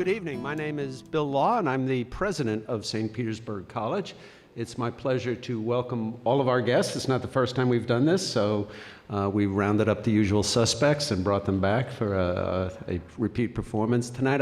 Good evening. My name is Bill Law, and I'm the president of St. Petersburg College. It's my pleasure to welcome all of our guests. It's not the first time we've done this, so we rounded up the usual suspects and brought them back for a repeat performance. Tonight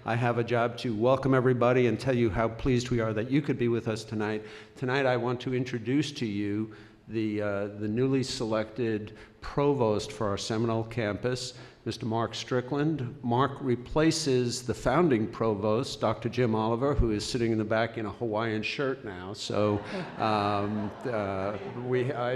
I have a job to welcome everybody and tell you how pleased we are that you could be with us tonight. Tonight I want to introduce to you the newly selected provost for our Seminole campus, Mr. Mark Strickland. Mark replaces the founding provost, Dr. Jim Oliver, who is sitting in the back in a Hawaiian shirt now. So I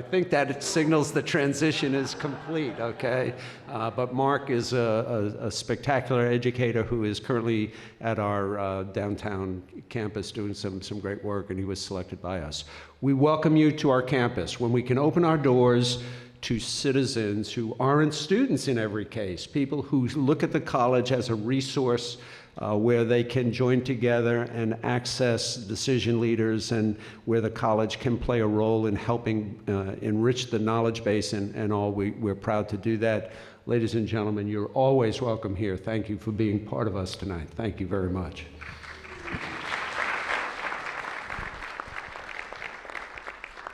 think that it signals the transition is complete, okay? But Mark is a spectacular educator who is currently at our downtown campus doing some great work, and he was selected by us. We welcome you to our campus. When we can open our doors to citizens who aren't students in every case, people who look at the college as a resource where they can join together and access decision leaders, and where the college can play a role in helping enrich the knowledge base and all. We're proud to do that. Ladies and gentlemen, you're always welcome here. Thank you for being part of us tonight. Thank you very much.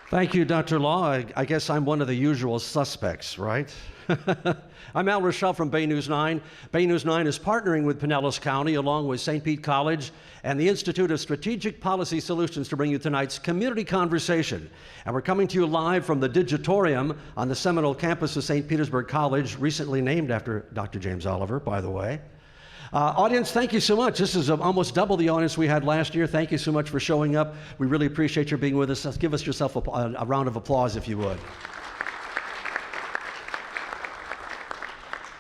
Thank you, Dr. Law. I guess I'm one of the usual suspects, right? I'm Al Rochelle from Bay News 9. Bay News 9 is partnering with Pinellas County along with St. Pete College and the Institute of Strategic Policy Solutions to bring you tonight's Community Conversation. And we're coming to you live from the Digitorium on the Seminole campus of St. Petersburg College, recently named after Dr. James Oliver, by the way. Audience, thank you so much. This is almost double the audience we had last year. Thank you so much for showing up. We really appreciate your being with us. Give us yourself a round of applause, if you would.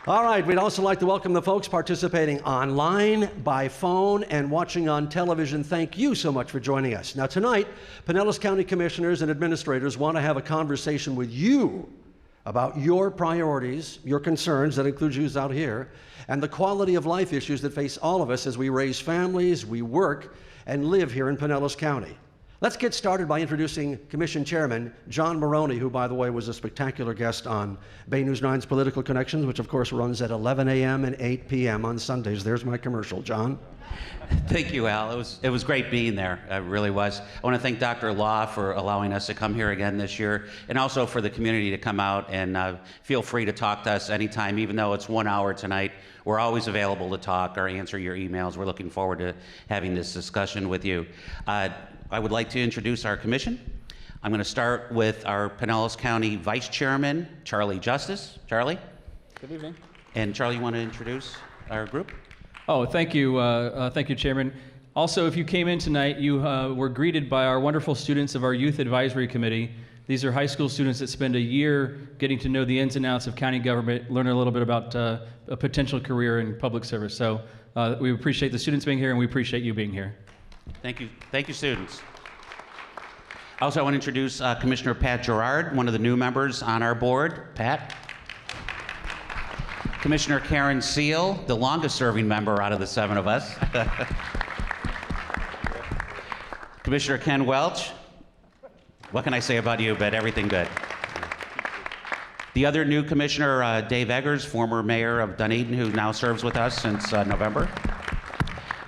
All right, we'd also like to welcome the folks participating online, by phone, and watching on television. Thank you so much for joining us. Now tonight, Pinellas County commissioners and administrators want to have a conversation with you about your priorities, your concerns, that includes you out here, and the quality of life issues that face all of us as we raise families, we work, and live here in Pinellas County. Let's get started by introducing Commission Chairman John Maroney, who, by the way, was a spectacular guest on Bay News 9's Political Connections, which of course runs at 11 a.m. and 8 p.m. on Sundays. There's my commercial. John? Thank you, Al. It was great being there. It really was. I want to thank Dr. Law for allowing us to come here again this year, and also for the community to come out and feel free to talk to us anytime, even though it's 1 hour tonight. We're always available to talk or answer your emails. We're looking forward to having this discussion with you. I would like to introduce our commission. I'm going to start with our Pinellas County Vice Chairman, Charlie Justice. Charlie? Good evening. And Charlie, you want to introduce our group? Oh, thank you, Chairman. Also, if you came in tonight, you were greeted by our wonderful students of our Youth Advisory Committee. These are high school students that spend a year getting to know the ins and outs of county government, learn a little bit about a potential career in public service. So we appreciate the students being here, and we appreciate you being here. Thank you, students. Also, I want to introduce Commissioner Pat Gerard, one of the new members on our board. Pat. Commissioner Karen Seal, the longest-serving member out of the 7 of us. Commissioner Ken Welch. What can I say about you, but everything good. The other new commissioner, Dave Eggers, former mayor of Dunedin, who now serves with us since November.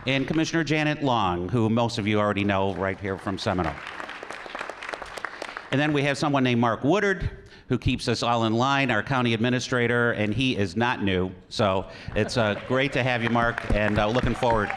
And Commissioner Janet Long, who most of you already know right here from Seminole. And then we have someone named Mark Woodard, who keeps us all in line, our county administrator, and he is not new. So it's great to have you, Mark, and looking forward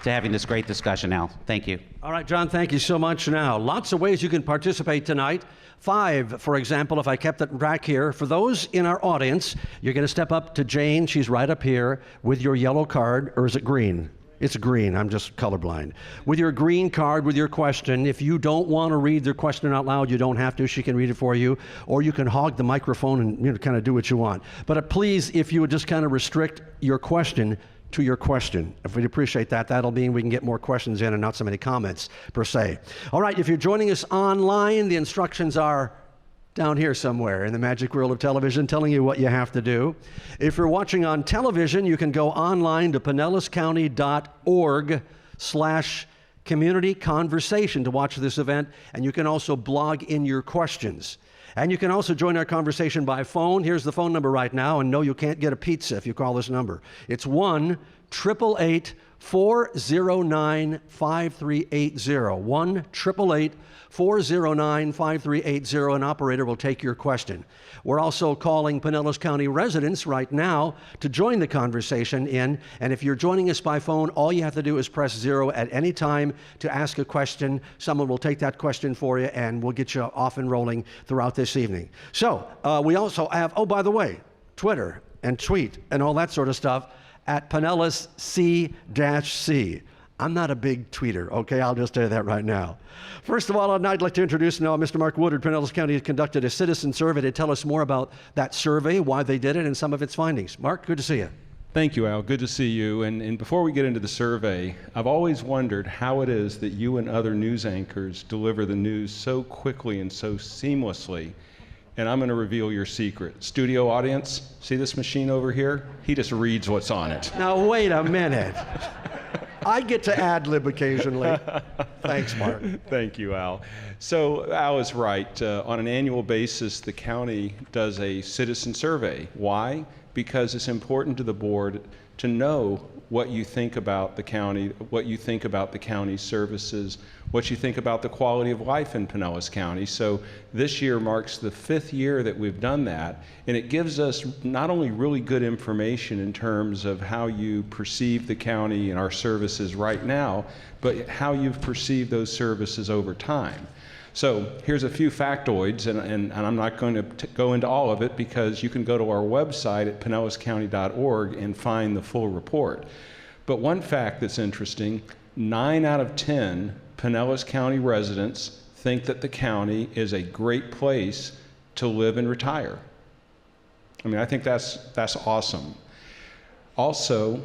to having this great discussion now. Thank you. All right, John, thank you so much. Now, lots of ways you can participate tonight. 5, for example, if I kept it back here. For those in our audience, you're going to step up to Jane. She's right up here with your yellow card, or is it green? It's green. I'm just colorblind. With your green card, with your question, if you don't want to read their question out loud, you don't have to. She can read it for you. Or you can hog the microphone and kind of do what you want. But please, if you would just kind of restrict your question to your question. If we'd appreciate that, that'll mean we can get more questions in and not so many comments, per se. All right, if you're joining us online, the instructions are down here somewhere in the magic world of television, telling you what you have to do. If you're watching on television, you can go online to pinellascounty.org/community conversation to watch this event, and you can also blog in your questions. And you can also join our conversation by phone. Here's the phone number right now, and no, you can't get a pizza if you call this number. It's 1-888-409-5380. 1-888-409-5380. An operator will take your question. We're also calling Pinellas County residents right now to join the conversation and if you're joining us by phone, all you have to do is press 0 at any time to ask a question. Someone will take that question for you, and we'll get you off and rolling throughout this evening. So we also have, oh, by the way, Twitter and tweet and all that sort of stuff at Pinellas C-C. I'm not a big tweeter, okay? I'll just tell you that right now. First of all, I'd like to introduce now Mr. Mark Woodard. Pinellas County has conducted a citizen survey to tell us more about that survey, why they did it, and some of its findings. Mark, good to see you. Thank you, Al. Good to see you. And before we get into the survey, I've always wondered how it is that you and other news anchors deliver the news so quickly and so seamlessly. And I'm going to reveal your secret. Studio audience, see this machine over here? He just reads what's on it. Now, wait a minute. I get to ad-lib occasionally. Thanks, Mark. Thank you, Al. So Al is right. On an annual basis, the county does a citizen survey. Why? Because it's important to the board to know what you think about the county, what you think about the county's services, what you think about the quality of life in Pinellas County. So this year marks the 5th year that we've done that, and it gives us not only really good information in terms of how you perceive the county and our services right now, but how you've perceived those services over time. So here's a few factoids, and I'm not going to go into all of it because you can go to our website at pinellascounty.org and find the full report. But one fact that's interesting, 9 out of 10 Pinellas County residents think that the county is a great place to live and retire. I mean, I think that's awesome. Also,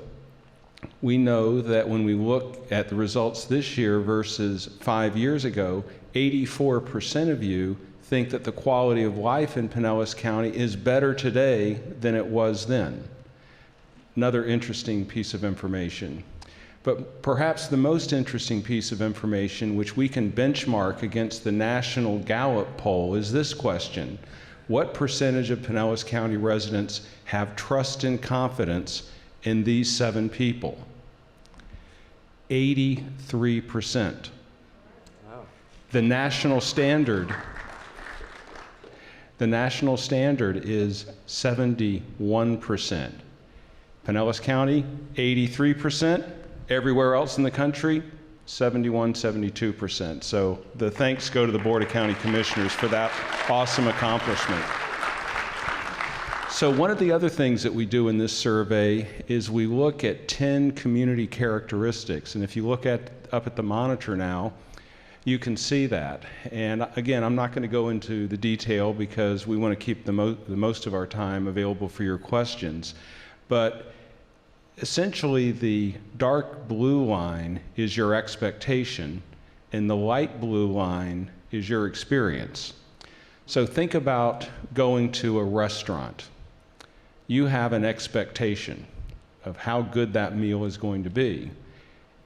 we know that when we look at the results this year versus 5 years ago, 84% of you think that the quality of life in Pinellas County is better today than it was then. Another interesting piece of information. But perhaps the most interesting piece of information, which we can benchmark against the National Gallup poll, is this question. What percentage of Pinellas County residents have trust and confidence in these 7 people? 83%. Wow. The national standard is 71%. Pinellas County, 83%. Everywhere else in the country, 71, 72%. So the thanks go to the Board of County Commissioners for that awesome accomplishment. So one of the other things that we do in this survey is we look at 10 community characteristics. And if you look up at the monitor now, you can see that. And again, I'm not going to go into the detail because we want to keep the most of our time available for your questions. But essentially, the dark blue line is your expectation, and the light blue line is your experience. So think about going to a restaurant. You have an expectation of how good that meal is going to be.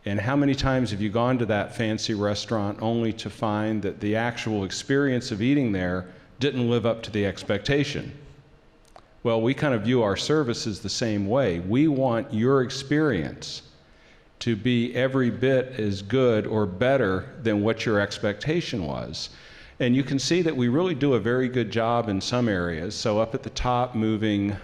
And how many times have you gone to that fancy restaurant only to find that the actual experience of eating there didn't live up to the expectation? Well, we kind of view our services the same way. We want your experience to be every bit as good or better than what your expectation was. And you can see that we really do a very good job in some areas. So up at the top, moving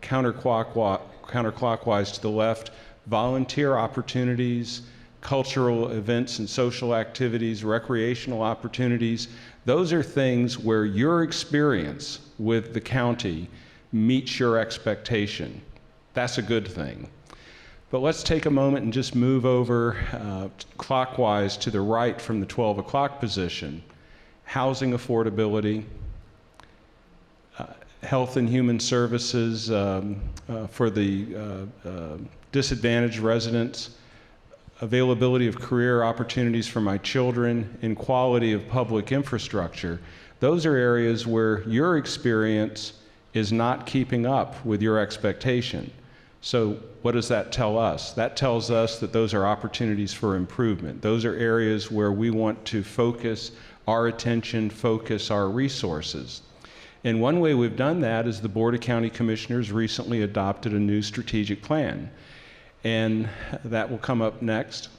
counterclockwise to the left, volunteer opportunities, cultural events and social activities, recreational opportunities. Those are things where your experience with the county meets your expectation. That's a good thing. But let's take a moment and just move over clockwise to the right from the 12 o'clock position. Housing affordability, health and human services for the disadvantaged residents, availability of career opportunities for my children, and quality of public infrastructure. Those are areas where your experience is not keeping up with your expectation. So what does that tell us? That tells us that those are opportunities for improvement. Those are areas where we want to focus our attention, focus our resources. And one way we've done that is the Board of County Commissioners recently adopted a new strategic plan. And that will come up next.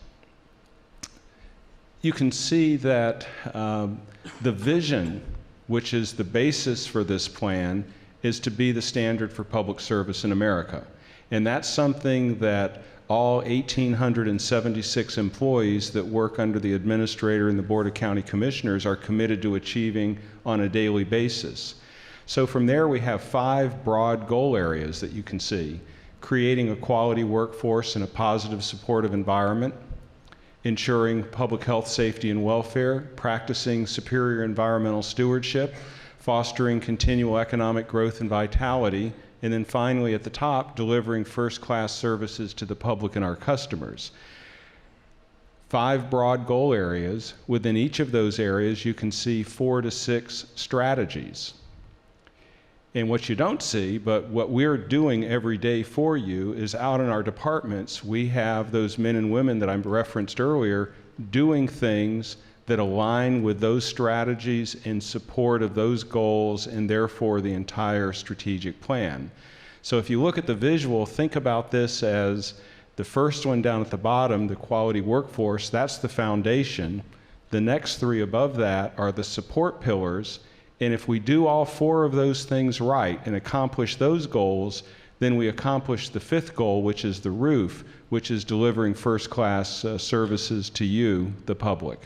You can see that the vision, which is the basis for this plan, is to be the standard for public service in America. And that's something that all 1,876 employees that work under the administrator and the Board of County Commissioners are committed to achieving on a daily basis. So from there, we have 5 broad goal areas that you can see: creating a quality workforce and a positive, supportive environment, ensuring public health, safety, and welfare, practicing superior environmental stewardship, fostering continual economic growth and vitality, and then finally at the top, delivering first-class services to the public and our customers. 5 broad goal areas. Within each of those areas, you can see 4 to 6 strategies. And what you don't see, but what we're doing every day for you, is out in our departments, we have those men and women that I referenced earlier doing things that align with those strategies in support of those goals and therefore the entire strategic plan. So if you look at the visual, think about this as the first one down at the bottom, the quality workforce, that's the foundation. The next 3 above that are the support pillars. And if we do all 4 of those things right and accomplish those goals, then we accomplish the 5th goal, which is the roof, which is delivering first-class services to you, the public.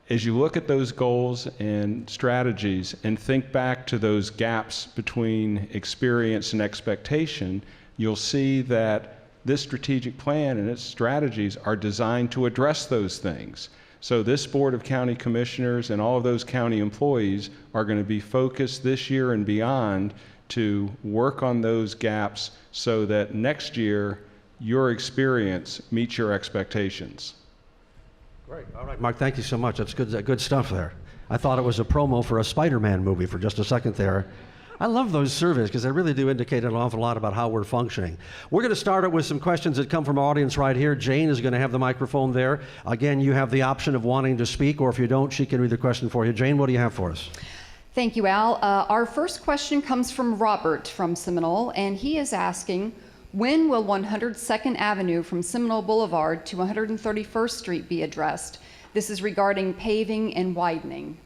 As you look at those goals and strategies and think back to those gaps between experience and expectation, you'll see that this strategic plan and its strategies are designed to address those things. So this Board of County Commissioners and all of those county employees are going to be focused this year and beyond to work on those gaps so that next year your experience meets your expectations. Great. All right, Mark, thank you so much. That's good stuff there. I thought it was a promo for a Spider-Man movie for just a second there. I love those surveys because they really do indicate an awful lot about how we're functioning. We're going to start it with some questions that come from our audience right here. Jane is going to have the microphone there. Again, you have the option of wanting to speak, or if you don't, she can read the question for you. Jane, what do you have for us? Thank you, Al. Our first question comes from Robert from Seminole, and he is asking, when will 102nd Avenue from Seminole Boulevard to 131st Street be addressed? This is regarding paving and widening.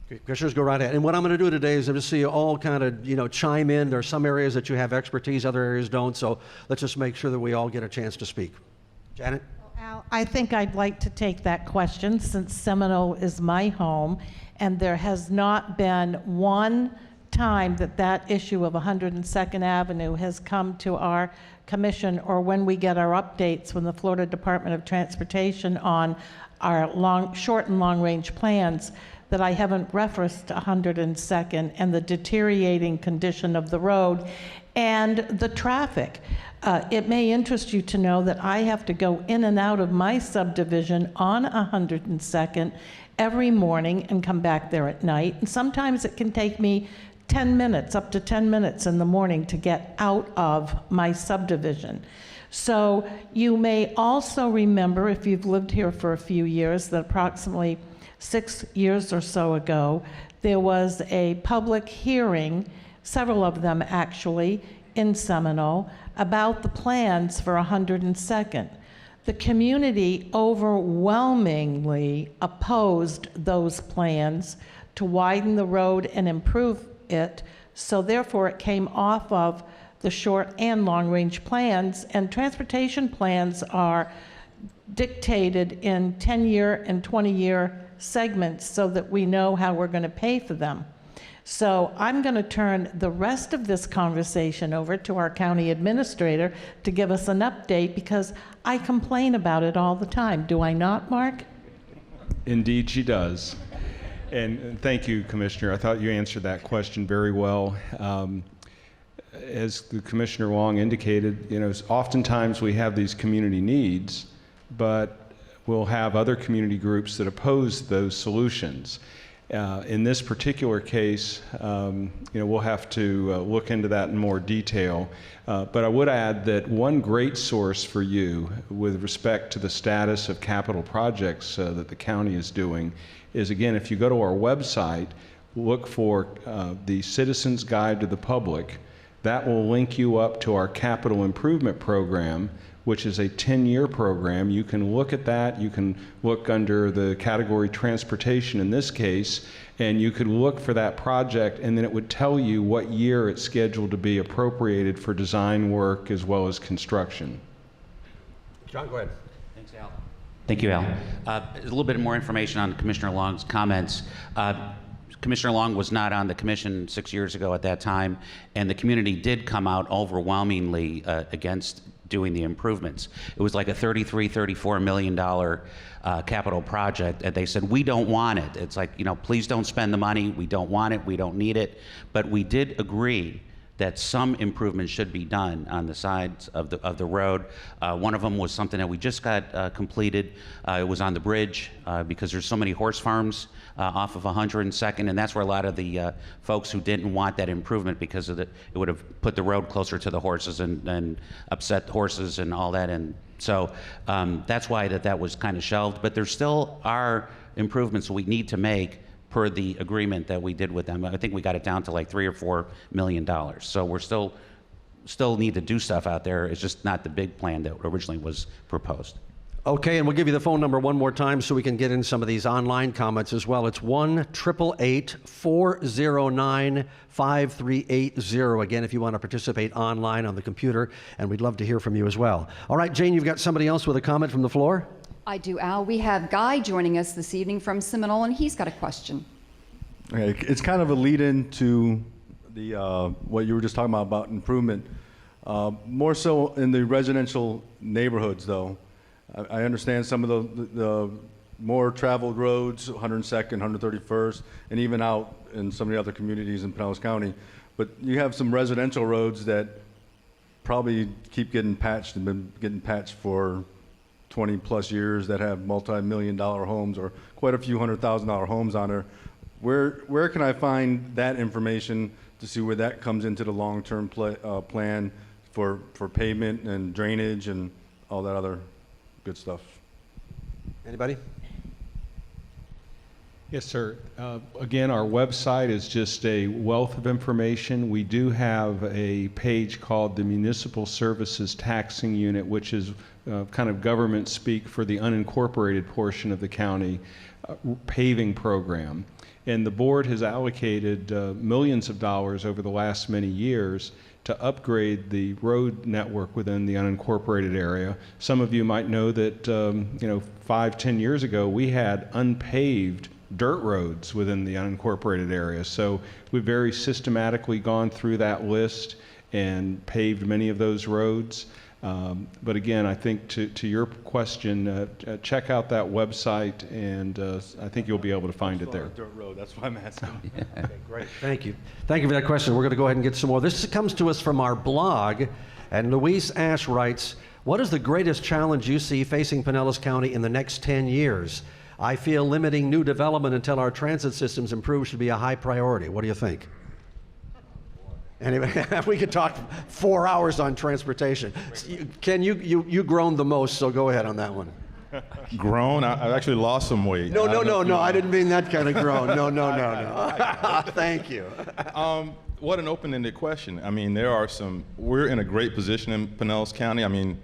Okay, Commissioners, go right ahead. And what I'm going to do today is I'm just see you all kind of, chime in. There are some areas that you have expertise, other areas don't. So let's just make sure that we all get a chance to speak. Janet? Al, I think I'd like to take that question since Seminole is my home, and there has not been one time that issue of 102nd Avenue has come to our commission, or when we get our updates from the Florida Department of Transportation on our short and long range plans, that I haven't referenced 102nd and the deteriorating condition of the road and the traffic. It may interest you to know that I have to go in and out of my subdivision on 102nd every morning and come back there at night. And sometimes it can take me 10 minutes, up to 10 minutes in the morning to get out of my subdivision. So you may also remember, if you've lived here for a few years, that approximately 6 years or so ago, there was a public hearing, several of them actually, in Seminole, about the plans for 102nd. The community overwhelmingly opposed those plans to widen the road and improve it, so therefore it came off of the short and long range plans, and transportation plans are dictated in 10-year and 20-year segments so that we know how we're going to pay for them. So I'm going to turn the rest of this conversation over to our county administrator to give us an update, because I complain about it all the time. Do I not, Mark? Indeed, she does. And thank you, Commissioner. I thought you answered that question very well. As the Commissioner Wong indicated, oftentimes we have these community needs, but we'll have other community groups that oppose those solutions. In this particular case, we'll have to look into that in more detail. But I would add that one great source for you with respect to the status of capital projects that the county is doing is, again, if you go to our website, look for the Citizens Guide to the Public. That will link you up to our capital improvement program, which is a 10-year program. You can look at that. You can look under the category transportation in this case, and you could look for that project, and then it would tell you what year it's scheduled to be appropriated for design work as well as construction. John, go ahead. Thanks, Al. Thank you, Al. A little bit more information on Commissioner Long's comments. Commissioner Long was not on the commission 6 years ago at that time, and the community did come out overwhelmingly against doing the improvements. It was like a $34 million capital project, and they said, we don't want it. It's like, please don't spend the money. We don't want it. We don't need it. But we did agree that some improvements should be done on the sides of the road. One of them was something that we just got completed. It was on the bridge because there's so many horse farms off of 102nd, and that's where a lot of the folks who didn't want that improvement because of it would have put the road closer to the horses and upset the horses and all that. And so that's why that was kind of shelved. But there still are improvements we need to make per the agreement that we did with them. I think we got it down to like $3 or $4 million. So we're still need to do stuff out there. It's just not the big plan that originally was proposed. Okay, and we'll give you the phone number one more time so we can get in some of these online comments as well. It's 1-888-409-5380. Again, if you want to participate online on the computer, and we'd love to hear from you as well. All right, Jane, you've got somebody else with a comment from the floor? I do, Al. We have Guy joining us this evening from Seminole, and he's got a question. Okay, it's kind of a lead-in to the what you were just talking about improvement. More so in the residential neighborhoods, though. I understand some of the more traveled roads, 102nd, 131st, and even out in some of the other communities in Pinellas County. But you have some residential roads that probably keep getting patched and been getting patched for 20 plus years that have multi-million-dollar homes or quite a few $100,000 homes on there. Where can I find that information to see where that comes into the long-term plan for pavement and drainage and all that other good stuff? Anybody? Yes, sir. Again, our website is just a wealth of information. We do have a page called the Municipal Services Taxing Unit, which is kind of government speak for the unincorporated portion of the county paving program. And the board has allocated millions of dollars over the last many years to upgrade the road network within the unincorporated area. Some of you might know that 5-10 years ago we had unpaved dirt roads within the unincorporated area. So we've very systematically gone through that list and paved many of those roads. But again, I think to your question, check out that website, and I think you'll be able to find it there. Dirt road, that's why I'm asking. Okay, great. Thank you. Thank you for that question. We're going to go ahead and get some more. This comes to us from our blog, and Louise Ash writes, what is the greatest challenge you see facing Pinellas County in the next 10 years? I feel limiting new development until our transit systems improve should be a high priority. What do you think? Anyway, we could talk 4 hours on transportation. Ken, you groaned the most, so go ahead on that one. Grown? I've actually lost some weight. No, I didn't mean that kind of groan. No. Thank you. What an open-ended question. I mean, we're in a great position in Pinellas County. I mean,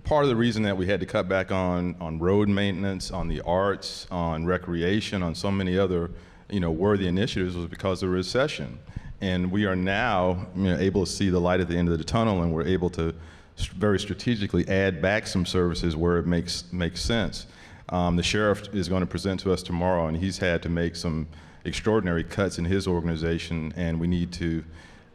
part of the reason that we had to cut back on road maintenance, on the arts, on recreation, on so many other, worthy initiatives was because of the recession. And we are now able to see the light at the end of the tunnel, and we're able to very strategically add back some services where it makes sense. The sheriff is going to present to us tomorrow, and he's had to make some extraordinary cuts in his organization, and we need to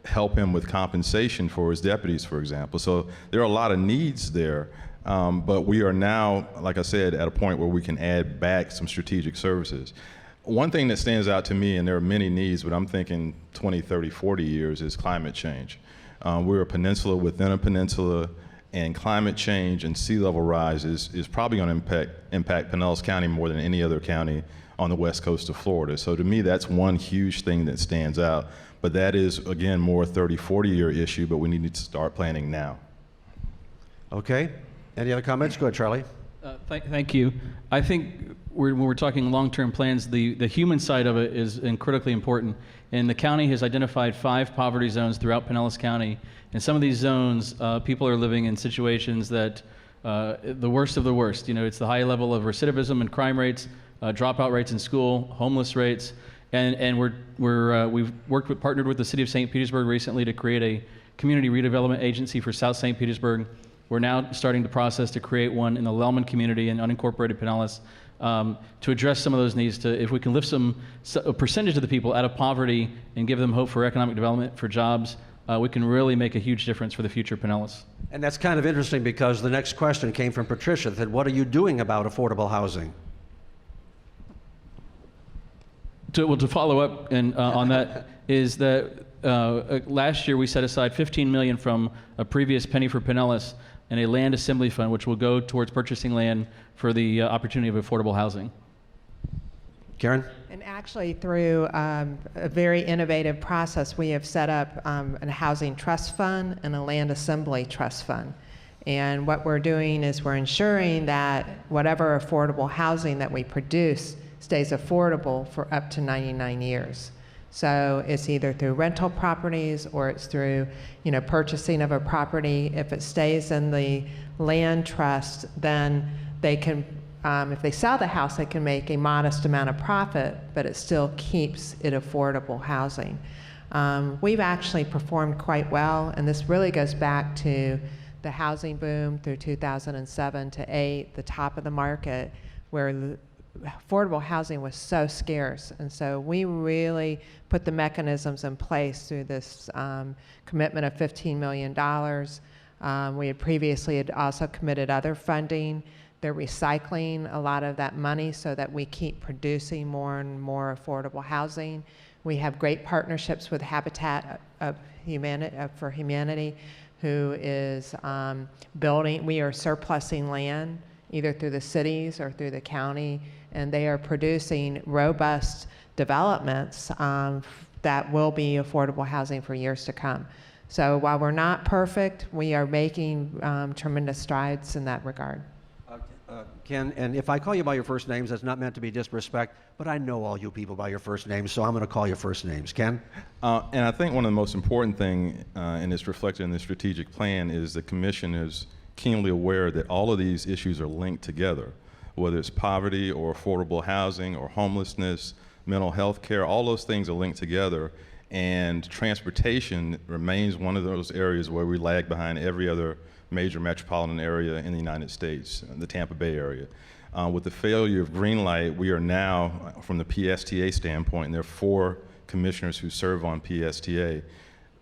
help him with compensation for his deputies, for example. So there are a lot of needs there, but we are now, like I said, at a point where we can add back some strategic services. One thing that stands out to me, and there are many needs, but I'm thinking 20, 30, 40 years, is climate change. We're a peninsula within a peninsula, and climate change and sea level rise is probably going to impact Pinellas County more than any other county on the west coast of Florida. So to me, that's one huge thing that stands out. But that is, again, more a 30, 40-year issue, but we need to start planning now. Okay. Any other comments? Go ahead, Charlie. Thank you. I think when we're talking long-term plans, the human side of it is critically important. And the county has identified 5 poverty zones throughout Pinellas County. In some of these zones, people are living in situations that the worst of the worst. You know, it's the high level of recidivism and crime rates, dropout rates in school, homeless rates, and we've partnered with the city of St. Petersburg recently to create a community redevelopment agency for South St. Petersburg. We're now starting the process to create one in the Lellman community in unincorporated Pinellas to address some of those needs. If we can lift a percentage of the people out of poverty and give them hope for economic development, for jobs, we can really make a huge difference for the future of Pinellas. And that's kind of interesting because the next question came from Patricia that said, what are you doing about affordable housing? To follow up on that is that last year we set aside $15 million from a previous Penny for Pinellas and a land assembly fund, which will go towards purchasing land for the opportunity of affordable housing. Karen? And actually, through a very innovative process, we have set up a housing trust fund and a land assembly trust fund. And what we're doing is we're ensuring that whatever affordable housing that we produce stays affordable for up to 99 years. So it's either through rental properties or it's through, purchasing of a property. If it stays in the land trust, then they can, if they sell the house, they can make a modest amount of profit, but it still keeps it affordable housing. We've actually performed quite well, and this really goes back to the housing boom through 2007 to 2008, the top of the market, where affordable housing was so scarce. And so we really put the mechanisms in place through this commitment of $15 million. We had previously also committed other funding. They're recycling a lot of that money so that we keep producing more and more affordable housing. We have great partnerships with Habitat for Humanity, who is building. We are surplusing land either through the cities or through the county, and they are producing robust developments that will be affordable housing for years to come. So while we're not perfect, we are making tremendous strides in that regard. Ken, and if I call you by your first names, that's not meant to be disrespect, but I know all you people by your first names, so I'm going to call you first names. Ken? And I think one of the most important things, and it's reflected in the strategic plan, is the commission is keenly aware that all of these issues are linked together, whether it's poverty or affordable housing or homelessness, mental health care, all those things are linked together. And transportation remains one of those areas where we lag behind every other major metropolitan area in the United States, the Tampa Bay area. With the failure of Greenlight, we are now, from the PSTA standpoint, and there are 4 commissioners who serve on PSTA,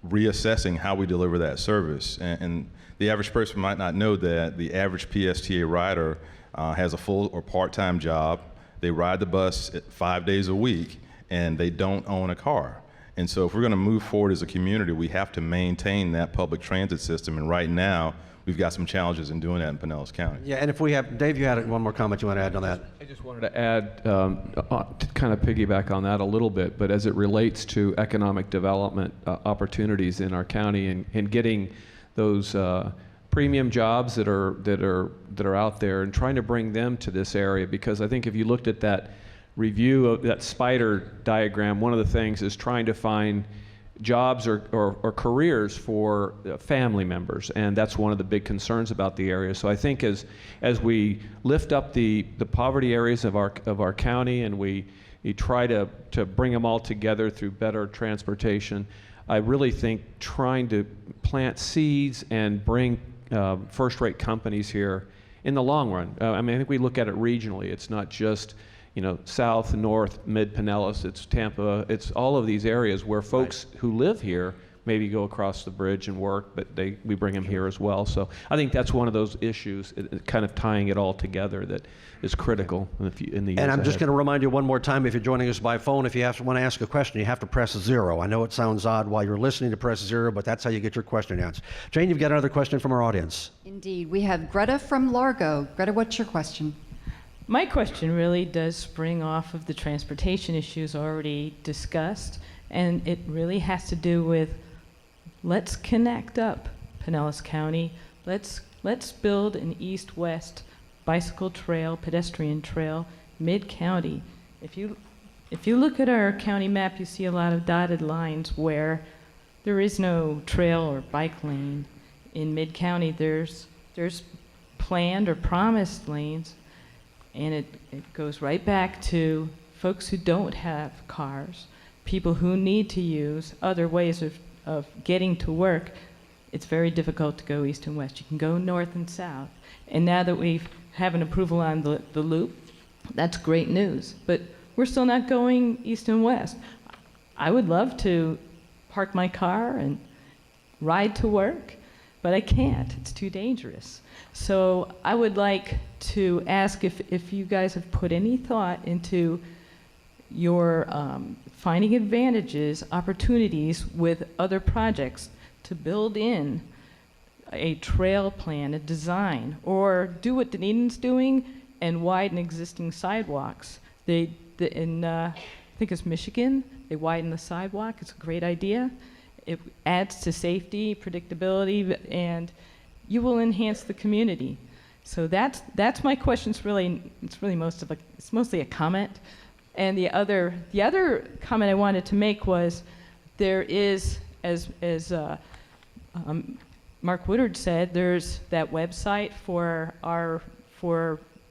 reassessing how we deliver that service. And the average person might not know that the average PSTA rider has a full or part-time job. They ride the bus 5 days a week, and they don't own a car. And so if we're going to move forward as a community, we have to maintain that public transit system. And right now, we've got some challenges in doing that in Pinellas County. Yeah, and if we have, Dave, you had one more comment you want to add on that? I just wanted to add, to kind of piggyback on that a little bit, but as it relates to economic development opportunities in our county and getting those premium jobs that are out there and trying to bring them to this area, because I think if you looked at that review of that spider diagram, one of the things is trying to find jobs or careers for family members, and that's one of the big concerns about the area. So I think as we lift up the poverty areas of our county and we try to bring them all together through better transportation, I really think trying to plant seeds and bring first-rate companies here in the long run. I mean, I think we look at it regionally. It's not just south, north, mid Pinellas, it's Tampa, it's all of these areas where folks who live here maybe go across the bridge and work, but we bring them here as well. So I think that's one of those issues, kind of tying it all together, that is critical in the years And I'm ahead. just going to remind you one more time, if you're joining us by phone, if you want to ask a question, you have to press 0. I know it sounds odd while you're listening to press 0, but that's how you get your question answered. Jane, you've got another question from our audience. Indeed. We have Greta from Largo. Greta, what's your question? My question really does spring off of the transportation issues already discussed, and it really has to do with let's connect up Pinellas County. Let's build an east-west bicycle trail, pedestrian trail, mid-county. If you look at our county map, you see a lot of dotted lines where there is no trail or bike lane. In mid-county, there's planned or promised lanes, and it goes right back to folks who don't have cars, people who need to use other ways of getting to work. It's very difficult to go east and west. You can go north and south. And now that we have an approval on the loop, that's great news. But we're still not going east and west. I would love to park my car and ride to work, but I can't. It's too dangerous. So I would like to ask if you guys have put any thought into your finding advantages, opportunities with other projects to build in a trail plan, a design, or do what Dunedin's doing and widen existing sidewalks. I think it's Michigan, they widen the sidewalk. It's a great idea. It adds to safety, predictability, and you will enhance the community. So that's my question. It's mostly a comment. And the other comment I wanted to make was there is, as Mark Woodard said, there's that website for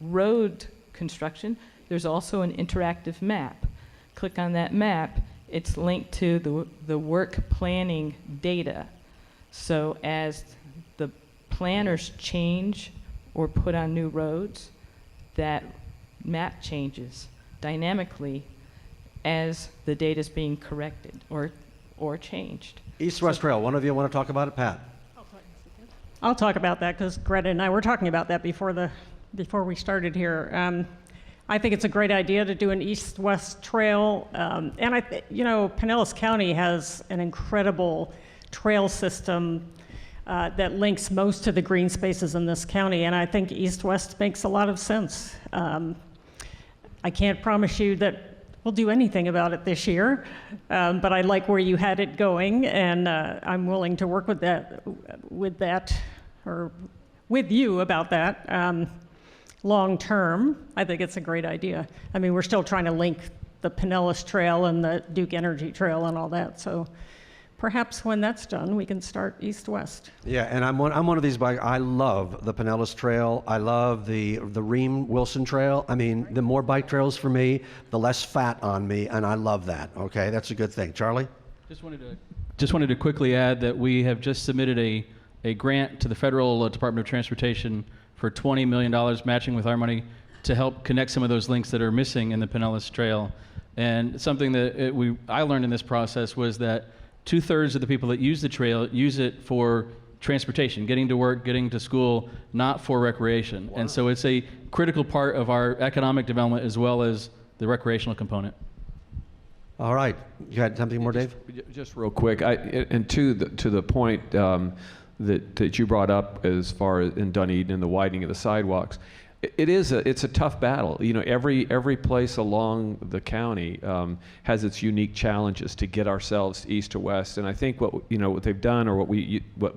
road construction. There's also an interactive map. Click on that map. It's linked to the work planning data. So as the planners change or put on new roads, that map changes dynamically as the data is being corrected or changed. East-West Trail, one of you want to talk about it? Pat? I'll talk about that because Greta and I were talking about that before we started here. I think it's a great idea to do an east-west trail, and Pinellas County has an incredible trail system that links most of the green spaces in this county, and I think east-west makes a lot of sense. I can't promise you that we'll do anything about it this year, but I like where you had it going, and I'm willing to work with you about that. Long term, I think it's a great idea. I mean, we're still trying to link the Pinellas Trail and the Duke Energy Trail and all that, so perhaps when that's done, we can start east-west. Yeah, and I'm one of these bikes. I love the Pinellas Trail. I love the Ream Wilson Trail. I mean, the more bike trails for me, the less fat on me, and I love that. Okay, that's a good thing. Charlie? Just wanted to quickly add that we have just submitted a grant to the Federal Department of Transportation for $20 million matching with our money to help connect some of those links that are missing in the Pinellas Trail. And something that I learned in this process was that 2/3 of the people that use the trail use it for transportation, getting to work, getting to school, not for recreation. Wow. And so it's a critical part of our economic development as well as the recreational component. All right. You had something more, Dave? Just real quick, and to the point that you brought up as far as in Dunedin and the widening of the sidewalks, it's a tough battle. You know, every place along the county has its unique challenges to get ourselves east to west. And I think what they've done, or what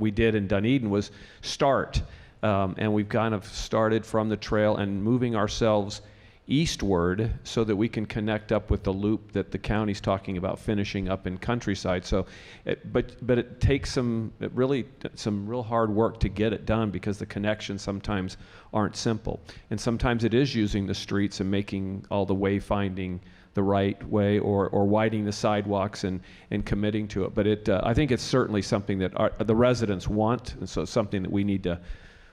we did in Dunedin, was start, and we've kind of started from the trail and moving ourselves eastward so that we can connect up with the loop that the county's talking about finishing up in Countryside. So, but it takes some real hard work to get it done, because the connections sometimes aren't simple, and sometimes it is using the streets and making all the wayfinding the right way, or widening the sidewalks and committing to it. But I think it's certainly something that the residents want, and so it's something that we need to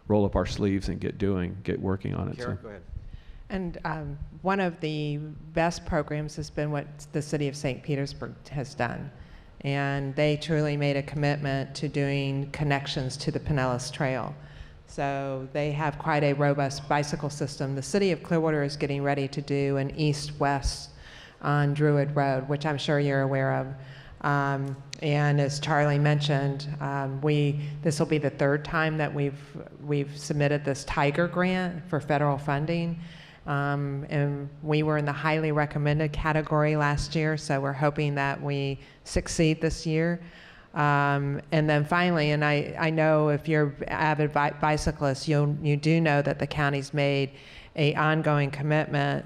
roll up our sleeves and get working on it. Karen, go ahead. And one of the best programs has been what the city of St. Petersburg has done. And they truly made a commitment to doing connections to the Pinellas Trail. So they have quite a robust bicycle system. The city of Clearwater is getting ready to do an east-west on Druid Road, which I'm sure you're aware of. And as Charlie mentioned, this will be the third time that we've submitted this Tiger grant for federal funding. And we were in the highly recommended category last year, so we're hoping that we succeed this year. And then finally, and I know if you're avid bicyclists, you do know that the county's made a ongoing commitment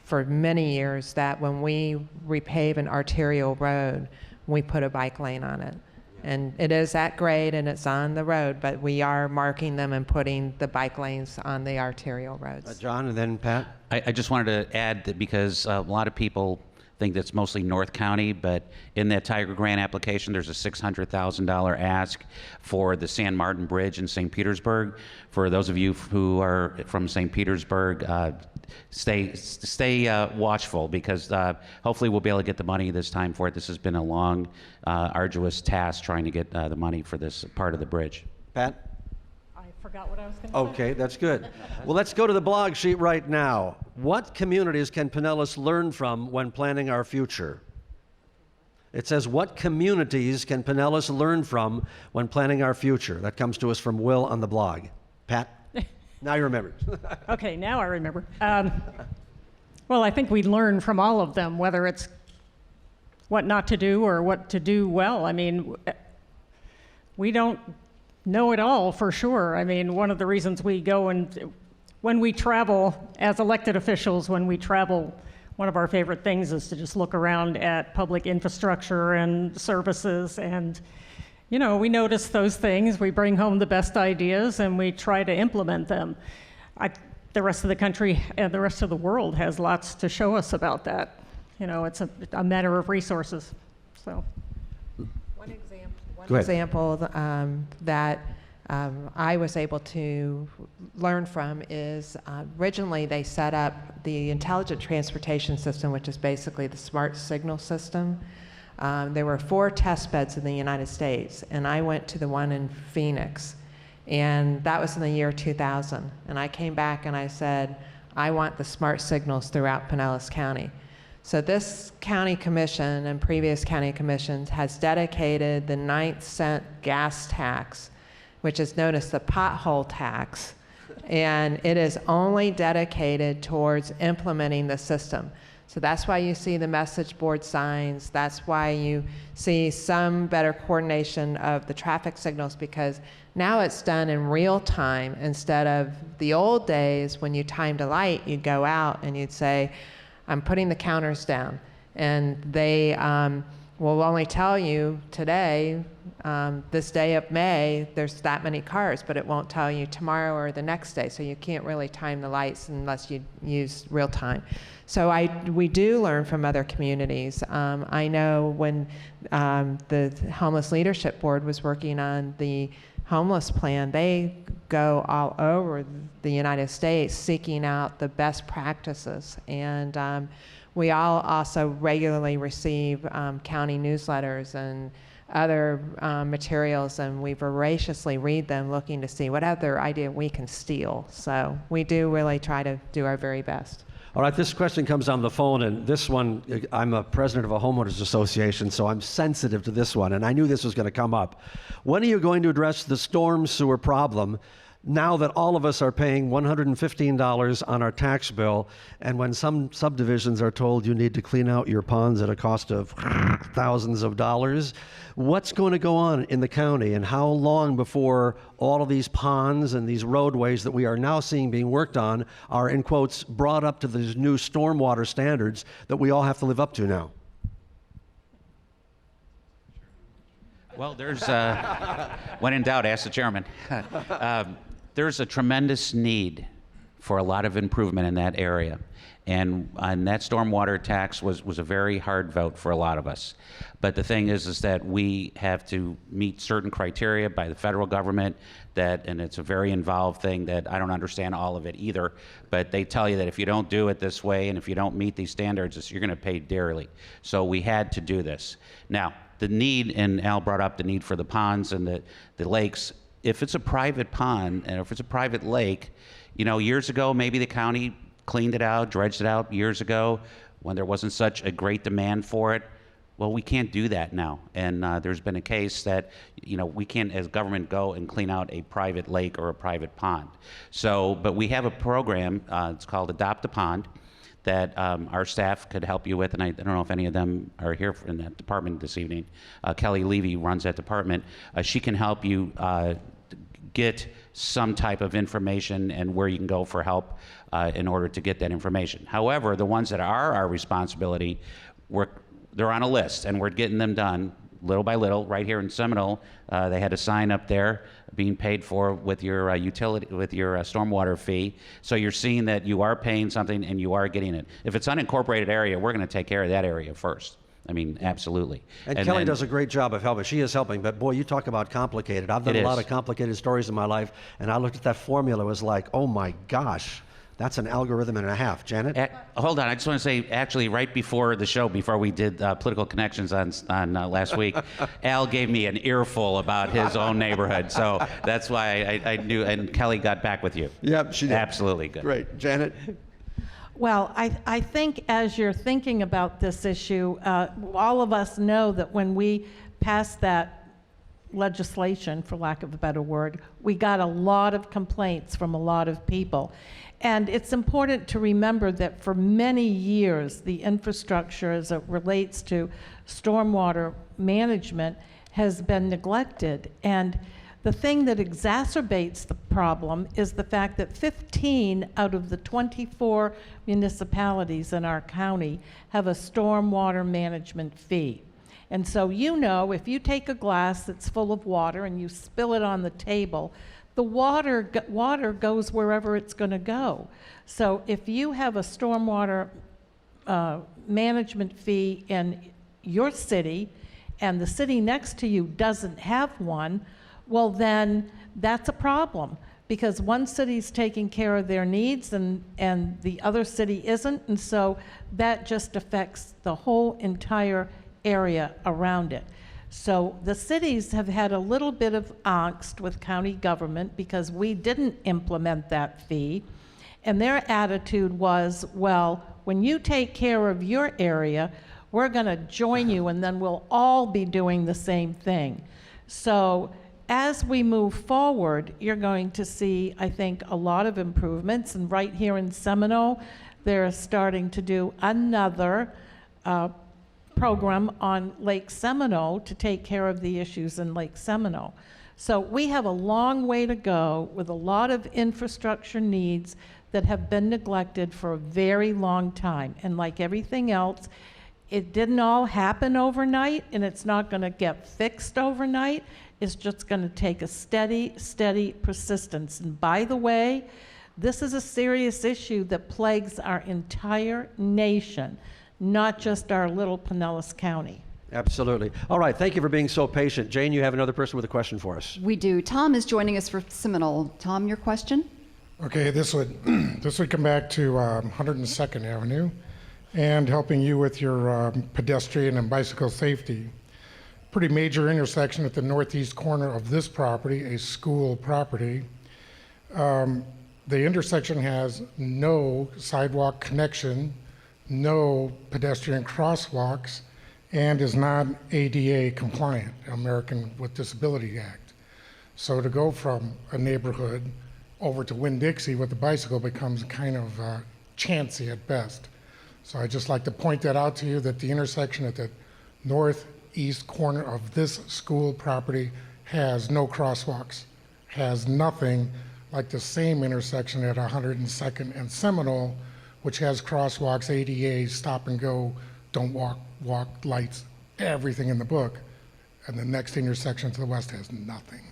for many years that when we repave an arterial road, we put a bike lane on it. And it is at grade and it's on the road, but we are marking them and putting the bike lanes on the arterial roads. John, and then Pat. I just wanted to add that because a lot of people think that's mostly North County, but in that Tiger Grant application, there's a $600,000 ask for the San Martin Bridge in St. Petersburg. For those of you who are from St. Petersburg, stay watchful, because hopefully we'll be able to get the money this time for it. This has been a long, arduous task trying to get the money for this part of the bridge. Pat? I forgot what I was going to say. Okay, that's good. Well, let's go to the blog sheet right now. What communities can Pinellas learn from when planning our future? It says, what communities can Pinellas learn from when planning our future? That comes to us from Will on the blog. Pat? Now you remember. Okay, now I remember. Well, I think we learn from all of them, whether it's what not to do or what to do well. I mean, we don't know it all for sure. I mean, one of the reasons we go and when we travel as elected officials, when we travel, one of our favorite things is to just look around at public infrastructure and services, and you know, we notice those things, we bring home the best ideas, and we try to implement them. The rest of the country and the rest of the world has lots to show us about that. You know, it's a matter of resources. So, One Go ahead. example that I was able to learn from is originally they set up the Intelligent Transportation System, which is basically the smart signal system. There were 4 test beds in the United States, and I went to the one in Phoenix, and that was in the year 2000. And I came back and I said, I want the smart signals throughout Pinellas County. So this county commission and previous county commissions has dedicated the 9-cent gas tax, which is known as the pothole tax, and it is only dedicated towards implementing the system. So that's why you see the message board signs. That's why you see some better coordination of the traffic signals, because now it's done in real time instead of the old days when you timed a light, you'd go out and you'd say, I'm putting the counters down. And they will only tell you today, this day of May, there's that many cars, but it won't tell you tomorrow or the next day. So you can't really time the lights unless you use real time. So we do learn from other communities. I know when the Homeless Leadership Board was working on the homeless plan, they go all over the United States seeking out the best practices. And we all also regularly receive county newsletters and other materials, and we voraciously read them looking to see what other idea we can steal. So we do really try to do our very best. All right, this question comes on the phone, and this one, I'm a president of a homeowners association, so I'm sensitive to this one, and I knew this was going to come up. When are you going to address the storm sewer problem now that all of us are paying $115 on our tax bill, and when some subdivisions are told you need to clean out your ponds at a cost of thousands of dollars? What's going to go on in the county, and how long before all of these ponds and these roadways that we are now seeing being worked on are, in quotes, brought up to these new stormwater standards that we all have to live up to now? Well, there's, when in doubt, ask the chairman. There's a tremendous need for a lot of improvement in that area. And that stormwater tax was a very hard vote for a lot of us. But the thing is that we have to meet certain criteria by the federal government and it's a very involved thing that I don't understand all of it either, but they tell you that if you don't do it this way and if you don't meet these standards, you're gonna pay dearly. So we had to do this. Now, the need, and Al brought up the need for the ponds and the lakes. If it's a private pond and if it's a private lake, you know, years ago, maybe the county cleaned it out, dredged it out years ago when there wasn't such a great demand for it. Well, we can't do that now. And there's been a case that, you know, we can't as government go and clean out a private lake or a private pond. So, but we have a program, it's called Adopt a Pond, that our staff could help you with, and I don't know if any of them are here in that department this evening. Kelly Levy runs that department. She can help you get some type of information and where you can go for help in order to get that information. However, the ones that are our responsibility, they're on a list, and we're getting them done little by little. Right here in Seminole, they had a sign up there being paid for with your stormwater fee. So you're seeing that you are paying something and you are getting it. If it's unincorporated area, we're going to take care of that area first. I mean, absolutely. And Kelly does a great job of helping. She is helping, but boy, you talk about complicated. I've done a lot of complicated stories in my life, and I looked at that formula, it was like, oh my gosh, that's an algorithm and a half. Janet? Hold on, I just want to say, actually, right before the show, before we did Political Connections on last week, Al gave me an earful about his own neighborhood, so that's why I knew, and Kelly got back with you. Yep, she did. Absolutely, good. Great. Janet? Well, I think as you're thinking about this issue, all of us know that when we passed that legislation, for lack of a better word, we got a lot of complaints from a lot of people. And it's important to remember that for many years, the infrastructure as it relates to stormwater management has been neglected. And the thing that exacerbates the problem is the fact that 15 out of the 24 municipalities in our county have a stormwater management fee. And so if you take a glass that's full of water and you spill it on the table, the water goes wherever it's going to go. So if you have a stormwater management fee in your city and the city next to you doesn't have one, well then that's a problem, because one city's taking care of their needs and the other city isn't, and so that just affects the whole entire area around it. So the cities have had a little bit of angst with county government because we didn't implement that fee. And their attitude was, well, when you take care of your area, we're going to join you and then we'll all be doing the same thing. So as we move forward, you're going to see, I think, a lot of improvements. And right here in Seminole, they're starting to do another program on Lake Seminole to take care of the issues in Lake Seminole. So we have a long way to go with a lot of infrastructure needs that have been neglected for a very long time. And like everything else, it didn't all happen overnight, and it's not going to get fixed overnight. It's just going to take a steady persistence. And by the way, this is a serious issue that plagues our entire nation, not just our little Pinellas County. Absolutely. All right, thank you for being so patient. Jane, you have another person with a question for us. We do. Tom is joining us for Seminole. Tom, your question? Okay, this would come back to 102nd Avenue and helping you with your pedestrian and bicycle safety. Pretty major intersection at the northeast corner of this property, a school property. The intersection has no sidewalk connection, no pedestrian crosswalks, and is not ADA compliant, American with Disability Act. So to go from a neighborhood over to Winn-Dixie with a bicycle becomes kind of chancy at best. So I'd just like to point that out to you, that the intersection at the northeast corner of this school property has no crosswalks, has nothing, like the same intersection at 102nd and Seminole, which has crosswalks, ADA, stop and go, don't walk lights, everything in the book. And the next intersection to the west has nothing.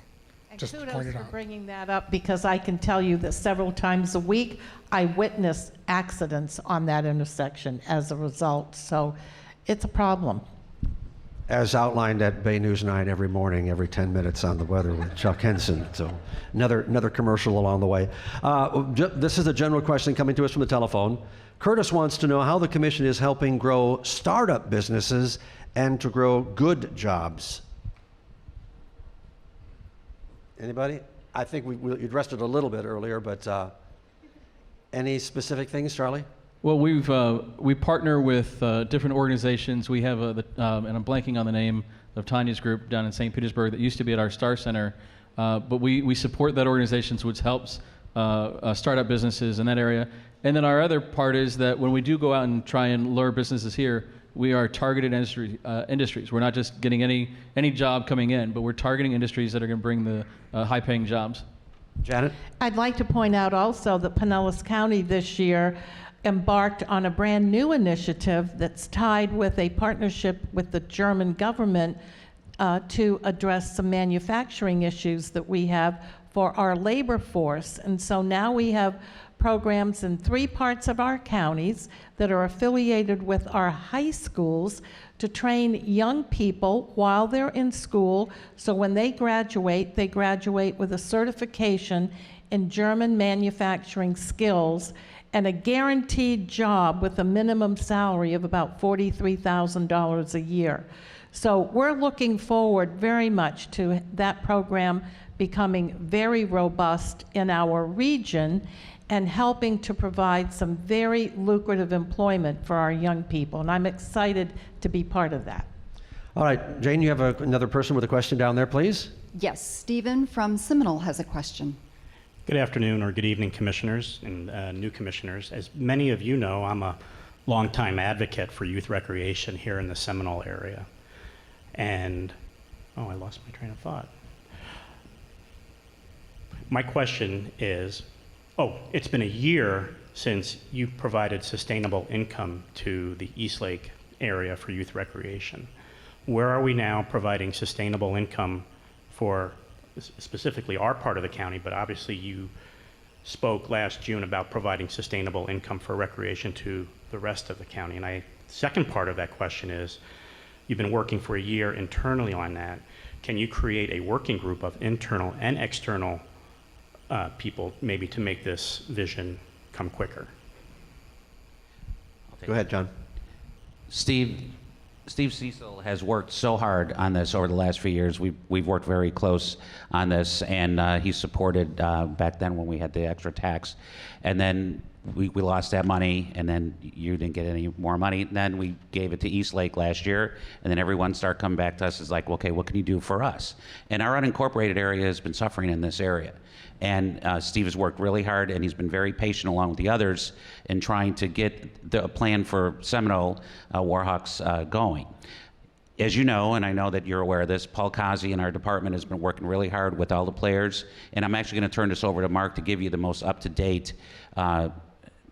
And just kudos point it for out. bringing that up, because I can tell you that several times a week I witness accidents on that intersection as a result. So it's a problem. As outlined at Bay News 9 every morning, every 10 minutes on the weather with Chuck Henson. So another commercial along the way. This is a general question coming to us from the telephone. Curtis wants to know how the commission is helping grow startup businesses and to grow good jobs. Anybody? I think we addressed it a little bit earlier, but any specific things, Charlie? Well, we partner with different organizations. We have and I'm blanking on the name of Tanya's group down in St. Petersburg that used to be at our Star Center, but we support that organization, which helps startup businesses in that area. And then our other part is that when we do go out and try and lure businesses here, we are targeted industries. We're not just getting any job coming in, but we're targeting industries that are going to bring the high-paying jobs. Janet? I'd like to point out also that Pinellas County this year embarked on a brand new initiative that's tied with a partnership with the German government to address some manufacturing issues that we have for our labor force. And so now we have programs in 3 parts of our counties that are affiliated with our high schools to train young people while they're in school, so when they graduate with a certification in German manufacturing skills and a guaranteed job with a minimum salary of about $43,000 a year. So we're looking forward very much to that program becoming very robust in our region and helping to provide some very lucrative employment for our young people. And I'm excited to be part of that. All right, Jane, you have another person with a question down there, please. Yes, Stephen from Seminole has a question. Good afternoon or good evening, commissioners and new commissioners. As many of you know, I'm a longtime advocate for youth recreation here in the Seminole area. And, I lost my train of thought. My question is, it's been a year since you provided sustainable income to the Eastlake area for youth recreation. Where are we now providing sustainable income for specifically our part of the county, but obviously you spoke last June about providing sustainable income for recreation to the rest of the county. And the second part of that question is, you've been working for a year internally on that. Can you create a working group of internal and external people maybe to make this vision come quicker? Go ahead, John. Steve Cecil has worked so hard on this over the last few years. We've worked very close on this, and he supported back then when we had the extra tax. And then we lost that money, and then you didn't get any more money. Then we gave it to Eastlake last year, and then everyone started coming back to us as like, okay, what can you do for us? And our unincorporated area has been suffering in this area. And Steve has worked really hard, and he's been very patient along with the others in trying to get the plan for Seminole Warhawks going. As you know, and I know that you're aware of this, Paul Kazi in our department has been working really hard with all the players, and I'm actually going to turn this over to Mark to give you the most up-to-date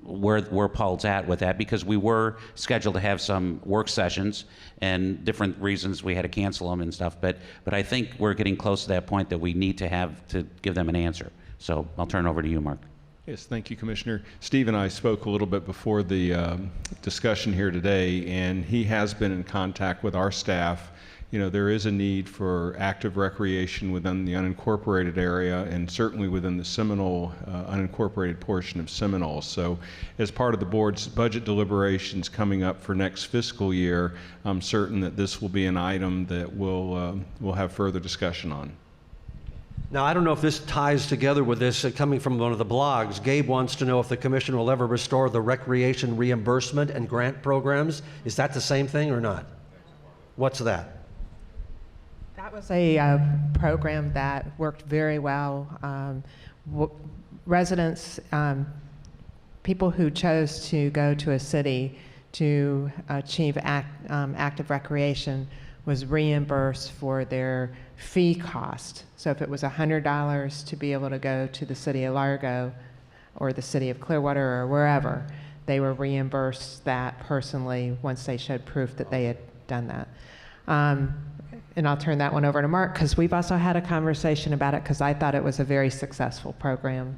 where Paul's at with that, because we were scheduled to have some work sessions, and different reasons we had to cancel them and stuff, but I think we're getting close to that point that we need to have to give them an answer. So I'll turn it over to you, Mark. Yes, thank you, Commissioner. Steve and I spoke a little bit before the discussion here today, and he has been in contact with our staff. You know, there is a need for active recreation within the unincorporated area, and certainly within the Seminole unincorporated portion of Seminole. So as part of the board's budget deliberations coming up for next fiscal year, I'm certain that this will be an item that we'll have further discussion on. Now, I don't know if this ties together with this coming from one of the blogs. Gabe wants to know if the commission will ever restore the recreation reimbursement and grant programs. Is that the same thing or not? What's that? That was a program that worked very well. Residents, people who chose to go to a city to achieve active recreation was reimbursed for their fee cost. So if it was $100 to be able to go to the city of Largo or the city of Clearwater or wherever, they were reimbursed that personally once they showed proof that they had done that. And I'll turn that one over to Mark, because we've also had a conversation about it, because I thought it was a very successful program.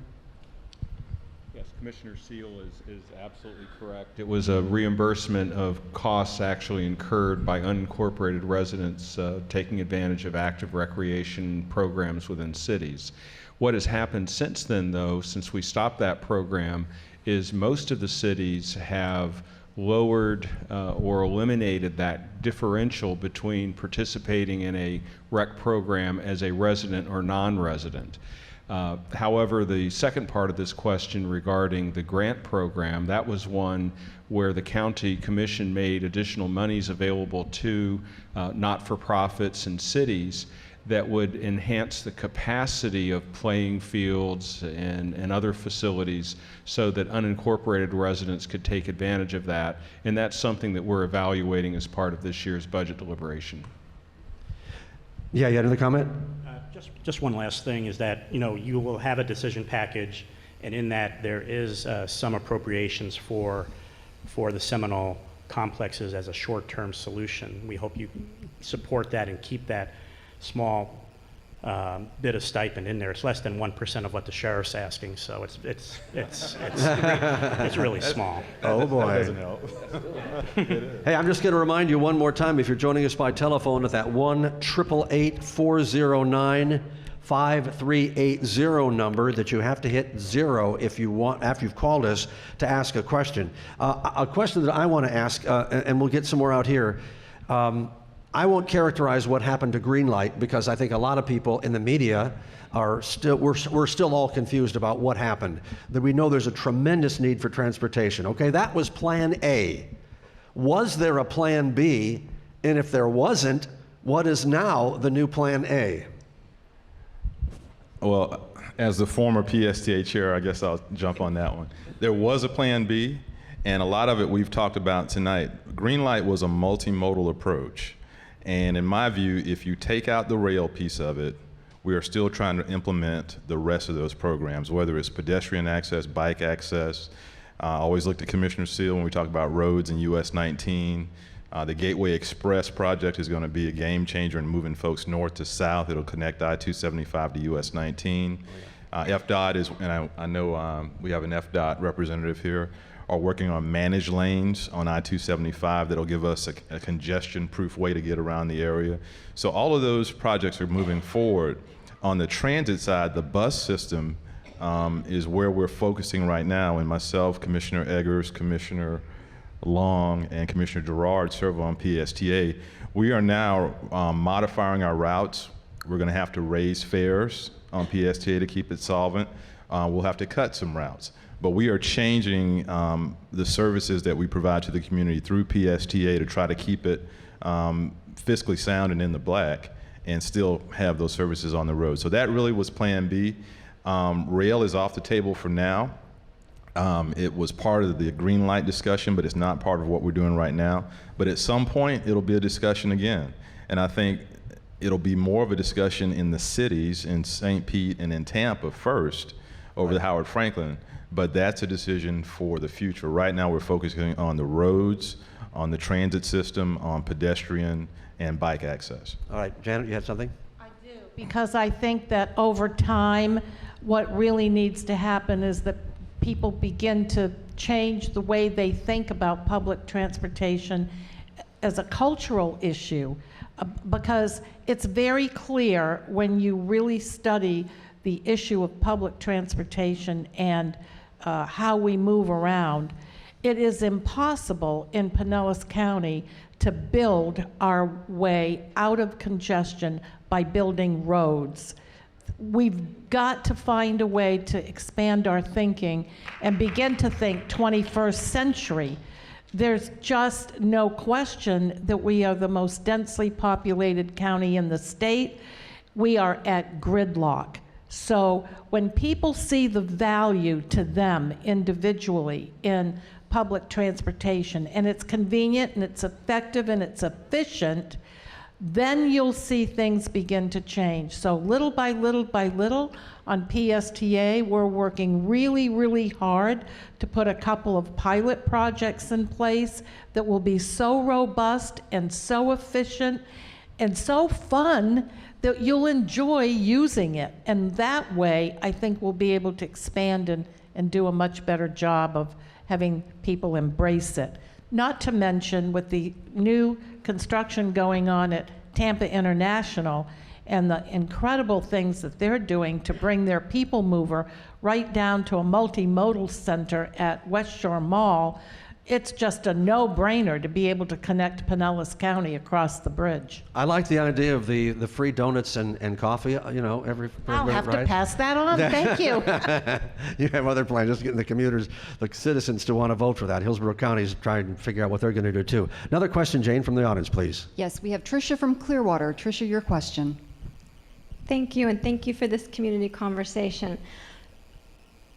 Yes, Commissioner Seal is absolutely correct. It was a reimbursement of costs actually incurred by unincorporated residents taking advantage of active recreation programs within cities. What has happened since then, though, since we stopped that program, is most of the cities have lowered or eliminated that differential between participating in a rec program as a resident or non-resident. However, the second part of this question regarding the grant program, that was one where the county commission made additional monies available to not-for-profits and cities that would enhance the capacity of playing fields and other facilities so that unincorporated residents could take advantage of that. And that's something that we're evaluating as part of this year's budget deliberation. Yeah, you had another comment? Just one last thing is that, you will have a decision package, and in that there is some appropriations for the Seminole complexes as a short-term solution. We hope you support that and keep that small bit of stipend in there. It's less than 1% of what the sheriff's asking, so it's really small. Oh boy. That doesn't help. Hey, I'm just going to remind you one more time, if you're joining us by telephone, at that 1-888-409-5380 number, that you have to hit 0 if you want, after you've called us, to ask a question. A question that I want to ask, and we'll get some more out here. I won't characterize what happened to Greenlight, because I think a lot of people in the media are still, we're still all confused about what happened. That we know there's a tremendous need for transportation. Okay, that was plan A. Was there a plan B? And if there wasn't, what is now the new plan A? Well, as the former PSTA chair, I guess I'll jump on that one. There was a plan B, and a lot of it we've talked about tonight. Greenlight was a multimodal approach. And in my view, if you take out the rail piece of it, we are still trying to implement the rest of those programs, whether it's pedestrian access, bike access. I always look to Commissioner Seal when we talk about roads in US 19. The Gateway Express project is going to be a game changer in moving folks north to south. It'll connect I-275 to US 19. FDOT is, and I know we have an FDOT representative here, are working on managed lanes on I-275 that'll give us a congestion-proof way to get around the area. So all of those projects are moving forward. On the transit side, the bus system is where we're focusing right now, and myself, Commissioner Eggers, Commissioner Long, and Commissioner Gerard serve on PSTA. We are now modifying our routes. We're going to have to raise fares on PSTA to keep it solvent. We'll have to cut some routes. But we are changing the services that we provide to the community through PSTA to try to keep it fiscally sound and in the black, and still have those services on the road. So that really was plan B. Rail is off the table for now. It was part of the Greenlight discussion, but it's not part of what we're doing right now. But at some point, it'll be a discussion again. And I think it'll be more of a discussion in the cities, in St. Pete and in Tampa first, over the Howard Franklin. But that's a decision for the future. Right now, we're focusing on the roads, on the transit system, on pedestrian and bike access. All right, Janet, you had something? I do, because I think that over time, what really needs to happen is that people begin to change the way they think about public transportation as a cultural issue, because it's very clear when you really study the issue of public transportation and how we move around. It is impossible in Pinellas County to build our way out of congestion by building roads. We've got to find a way to expand our thinking and begin to think 21st century. There's just no question that we are the most densely populated county in the state. We are at gridlock. So when people see the value to them individually in public transportation, and it's convenient and it's effective and it's efficient, then you'll see things begin to change. So little by little by little on PSTA, we're working really, really hard to put a couple of pilot projects in place that will be so robust and so efficient and so fun that you'll enjoy using it. And that way, I think we'll be able to expand and do a much better job of having people embrace it. Not to mention with the new construction going on at Tampa International and the incredible things that they're doing to bring their people mover right down to a multimodal center at West Shore Mall, it's just a no-brainer to be able to connect Pinellas County across the bridge. I like the idea of the free donuts and coffee, you know, every I'll have right? to pass that on, thank you. You have other plans, just getting the commuters, the citizens to want to vote for that. Hillsborough County's trying to figure out what they're going to do too. Another question, Jane, from the audience, please. Yes, we have Tricia from Clearwater. Tricia, your question. Thank you, and thank you for this community conversation.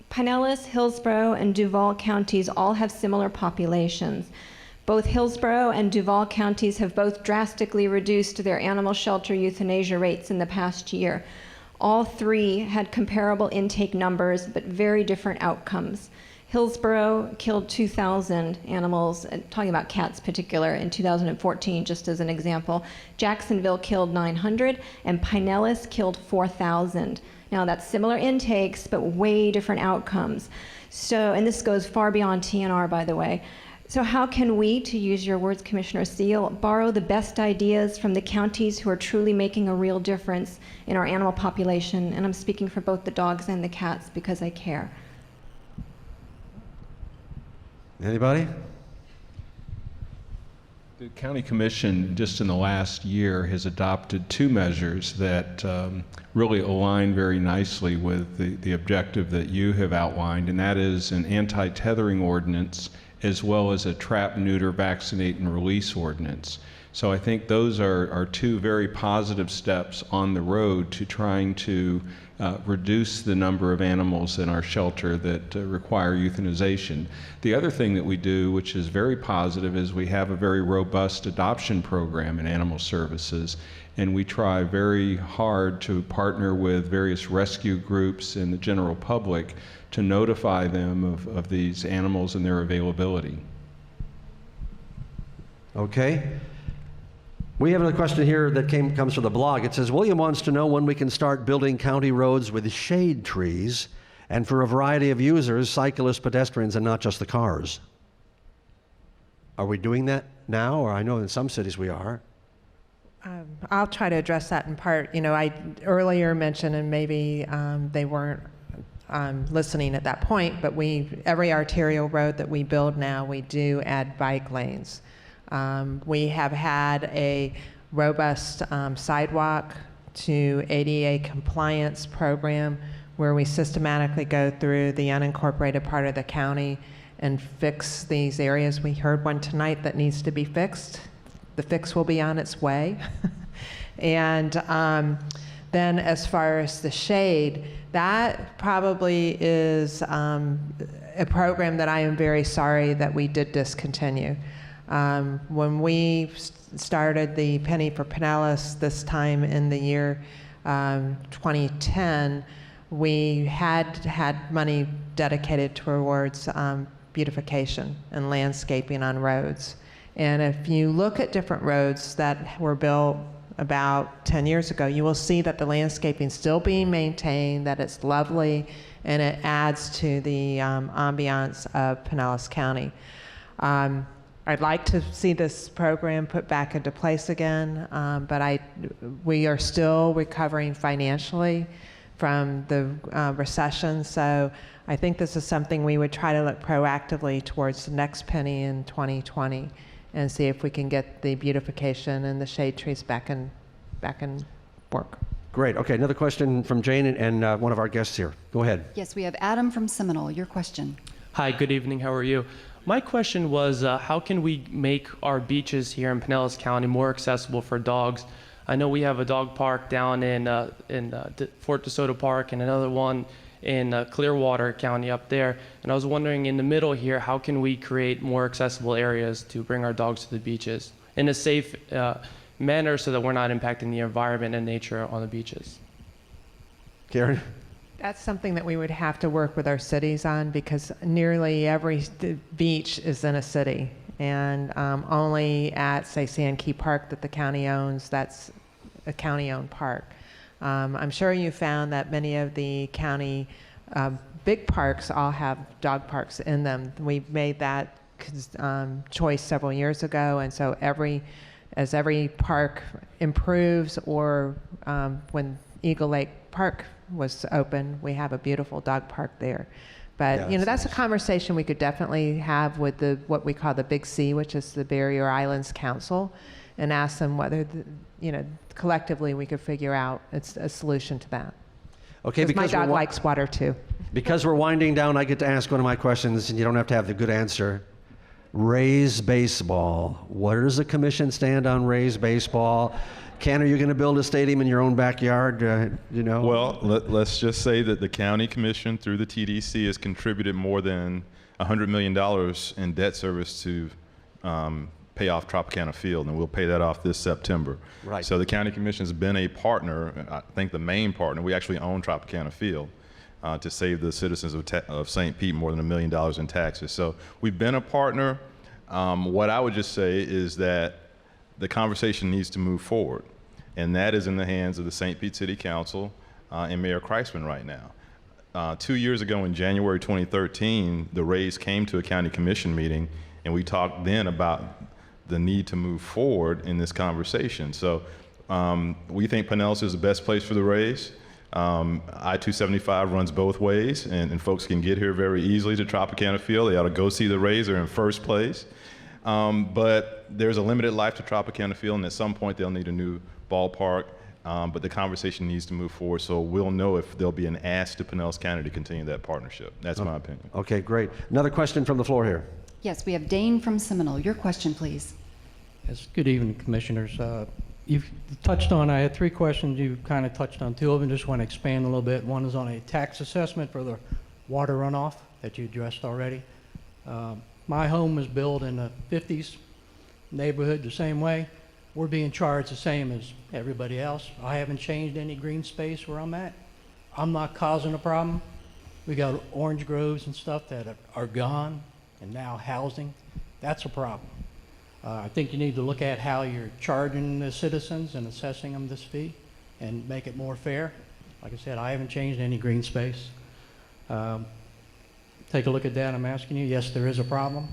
Pinellas, Hillsborough, and Duval counties all have similar populations. Both Hillsborough and Duval counties have both drastically reduced their animal shelter euthanasia rates in the past year. All three had comparable intake numbers, but very different outcomes. Hillsborough killed 2,000 animals, talking about cats in particular, in 2014, just as an example. Jacksonville killed 900, and Pinellas killed 4,000. Now that's similar intakes, but way different outcomes. So, and this goes far beyond TNR, by the way. So how can we, to use your words, Commissioner Seal, borrow the best ideas from the counties who are truly making a real difference in our animal population? And I'm speaking for both the dogs and the cats because I care. Anybody? The County Commission, just in the last year, has adopted two measures that really align very nicely with the objective that you have outlined, and that is an anti-tethering ordinance as well as a trap, neuter, vaccinate, and release ordinance. So I think those are two very positive steps on the road to trying to reduce the number of animals in our shelter that require euthanization. The other thing that we do, which is very positive, is we have a very robust adoption program in animal services, and we try very hard to partner with various rescue groups and the general public to notify them of these animals and their availability. Okay. We have another question here that comes from the blog. It says, William wants to know when we can start building county roads with shade trees and for a variety of users, cyclists, pedestrians, and not just the cars. Are we doing that now? Or I know in some cities we are. I'll try to address that in part. You know, I earlier mentioned, and maybe they weren't listening at that point, but every arterial road that we build now, we do add bike lanes. We have had a robust sidewalk to ADA compliance program where we systematically go through the unincorporated part of the county and fix these areas. We heard one tonight that needs to be fixed. The fix will be on its way. And then as far as the shade, that probably is a program that I am very sorry that we did discontinue. When we started the Penny for Pinellas this time in the year 2010, we had money dedicated towards beautification and landscaping on roads. And if you look at different roads that were built about 10 years ago, you will see that the landscaping is still being maintained, that it's lovely, and it adds to the ambiance of Pinellas County. I'd like to see this program put back into place again, but we are still recovering financially from the recession, so I think this is something we would try to look proactively towards the next penny in 2020 and see if we can get the beautification and the shade trees back in work. Great. Okay, another question from Jane and one of our guests here. Go ahead. Yes, we have Adam from Seminole. Your question. Hi, good evening. How are you? My question was, how can we make our beaches here in Pinellas County more accessible for dogs? I know we have a dog park down in Fort DeSoto Park and another one in Clearwater County up there. And I was wondering, in the middle here, how can we create more accessible areas to bring our dogs to the beaches in a safe manner so that we're not impacting the environment and nature on the beaches? Karen? That's something that we would have to work with our cities on, because nearly every beach is in a city, and only at, say, Sand Key Park that the county owns, that's a county-owned park. I'm sure you found that many of the county big parks all have dog parks in them. We made that choice several years ago, and so as every park improves, or when Eagle Lake Park was open, we have a beautiful dog park there. But Yeah, that's a conversation we could definitely have with what we call the Big C, which is the Barrier Islands Council, and ask them whether collectively we could figure out a solution to that. Okay, because my dog likes water too. Because we're winding down, I get to ask one of my questions, and you don't have to have the good answer. Raise baseball. Where does the commission stand on raise baseball? Ken, are you going to build a stadium in your own backyard? You know? Well, let's just say that the county commission through the TDC has contributed more than $100 million in debt service to pay off Tropicana Field, and we'll pay that off this September. Right. So the county commission has been a partner, I think the main partner. We actually own Tropicana Field to save the citizens of St. Pete more than $1 million in taxes. So we've been a partner. What I would just say is that the conversation needs to move forward, and that is in the hands of the St. Pete City Council and Mayor Kreisman right now. 2 years ago in January 2013, the Rays came to a county commission meeting, and we talked then about the need to move forward in this conversation. So we think Pinellas is the best place for the Rays. I-275 runs both ways, and folks can get here very easily to Tropicana Field. They ought to go see the Rays. They're in first place. But there's a limited life to Tropicana Field, and at some point they'll need a new ballpark. But the conversation needs to move forward, so we'll know if there'll be an ask to Pinellas County to continue that partnership. That's my opinion. Okay, great. Another question from the floor here. Yes, we have Dane from Seminole. Your question, please. Yes, good evening, Commissioners. You've touched on, I had 3 questions. You kind of touched on 2 of them. Just want to expand a little bit. One is on a tax assessment for the water runoff that you addressed already. My home was built in the 50s, neighborhood the same way. We're being charged the same as everybody else. I haven't changed any green space where I'm at. I'm not causing a problem. We got orange groves and stuff that are gone and now housing. That's a problem. I think you need to look at how you're charging the citizens and assessing them this fee and make it more fair. Like I said, I haven't changed any green space. Take a look at that. I'm asking you. Yes, there is a problem.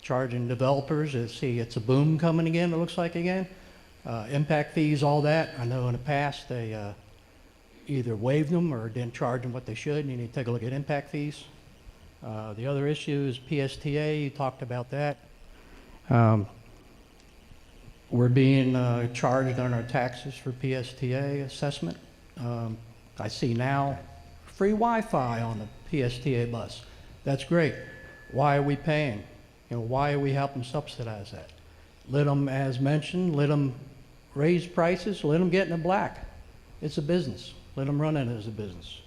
Charging developers, it's a boom coming again, it looks like again. Impact fees, all that. I know in the past they either waived them or didn't charge them what they should, and you need to take a look at impact fees. The other issue is PSTA. You talked about that. We're being charged on our taxes for PSTA assessment. I see now free Wi-Fi on the PSTA bus. That's great. Why are we paying? You know, why are we helping subsidize that? Let them, as mentioned, let them raise prices, let them get in the black. It's a business. Let them run it as a business.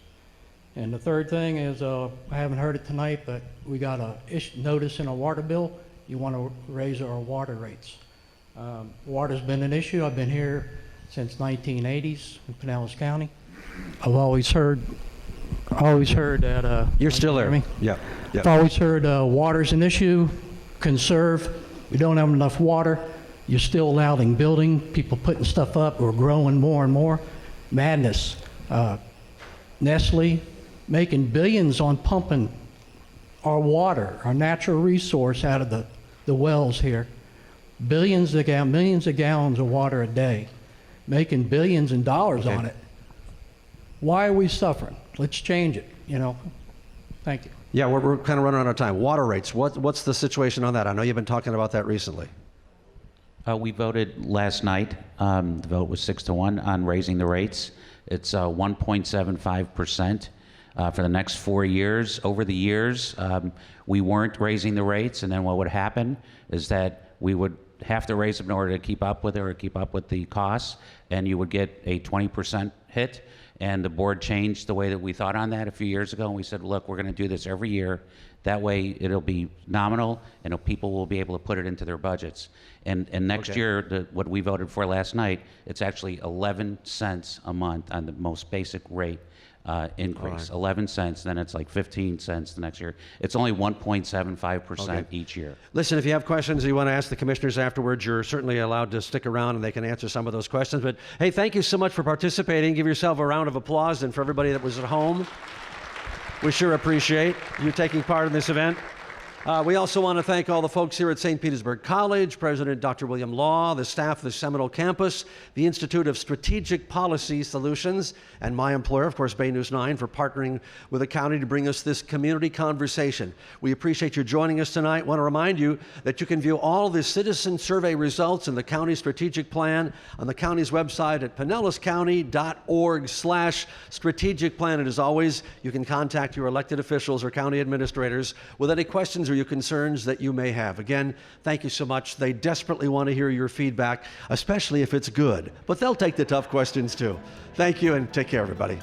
And the third thing is, I haven't heard it tonight, but we got a notice in a water bill. You want to raise our water rates. Water's been an issue. I've been here since 1980s in Pinellas County. I've always heard that. You're still there. Yeah. I've always heard water's an issue. Conserve. We don't have enough water. You're still allowing building, people putting stuff up. We're growing more and more. Madness. Nestle making billions on pumping our water, our natural resource out of the wells here. Millions of gallons of water a day, making billions in dollars on it. Why are we suffering? Let's change it, you know. Thank you. Yeah, we're kind of running out of time. Water rates, what's the situation on that? I know you've been talking about that recently. We voted last night. The vote was 6-1 on raising the rates. It's 1.75% for the next 4 years. Over the years, we weren't raising the rates, and then what would happen is that we would have to raise them in order to keep up with it or keep up with the costs, and you would get a 20% hit. And the board changed the way that we thought on that a few years ago, and we said, look, we're going to do this every year. That way it'll be nominal, and people will be able to put it into their budgets. And next year, what we voted for last night, it's actually 11 cents a month on the most basic rate increase. 11 cents, then it's like 15 cents the next year. It's only 1.75% each year. Listen, if you have questions or you want to ask the commissioners afterwards, you're certainly allowed to stick around and they can answer some of those questions. But hey, thank you so much for participating. Give yourself a round of applause. And for everybody that was at home, we sure appreciate you taking part in this event. We also want to thank all the folks here at St. Petersburg College, President Dr. William Law, the staff of the Seminole campus, the Institute of Strategic Policy Solutions, and my employer, of course, Bay News 9, for partnering with the county to bring us this community conversation. We appreciate you joining us tonight. I want to remind you that you can view all the citizen survey results and the county strategic plan on the county's website at pinellascounty.org/strategic plan. And as always, you can contact your elected officials or county administrators with any questions or you concerns that you may have. Again, thank you so much. They desperately want to hear your feedback, especially if it's good, but they'll take the tough questions too. Thank you, and take care, everybody.